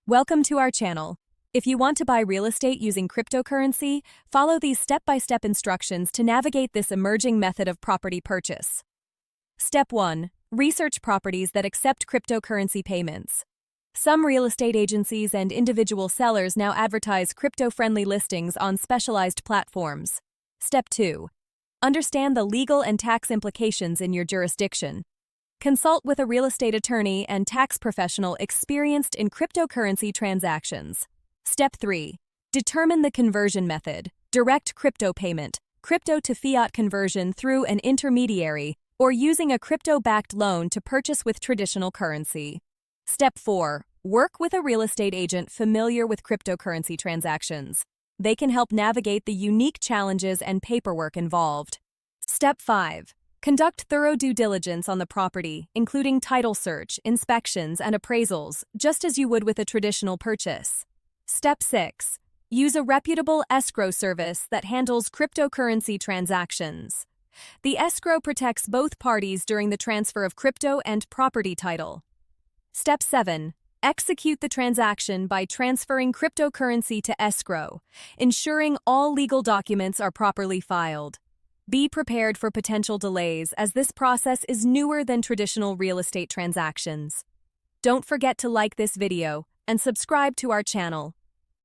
Welcome to our channel. If you want to buy real estate using cryptocurrency, follow these step-by-step instructions to navigate this emerging method of property purchase. Step 1. Research properties that accept cryptocurrency payments. Some real estate agencies and individual sellers now advertise crypto-friendly listings on specialized platforms. Step 2. Understand the legal and tax implications in your jurisdiction. Consult with a real estate attorney and tax professional experienced in cryptocurrency transactions. Step 3. Determine the conversion method, direct crypto payment, crypto to fiat conversion through an intermediary, or using a crypto-backed loan to purchase with traditional currency. Step 4. Work with a real estate agent familiar with cryptocurrency transactions. They can help navigate the unique challenges and paperwork involved. Step 5. Conduct thorough due diligence on the property, including title search, inspections, and appraisals, just as you would with a traditional purchase. Step 6. Use a reputable escrow service that handles cryptocurrency transactions. The escrow protects both parties during the transfer of crypto and property title. Step 7. Execute the transaction by transferring cryptocurrency to escrow, ensuring all legal documents are properly filed. Be prepared for potential delays, as this process is newer than traditional real estate transactions. Don't forget to like this video and subscribe to our channel.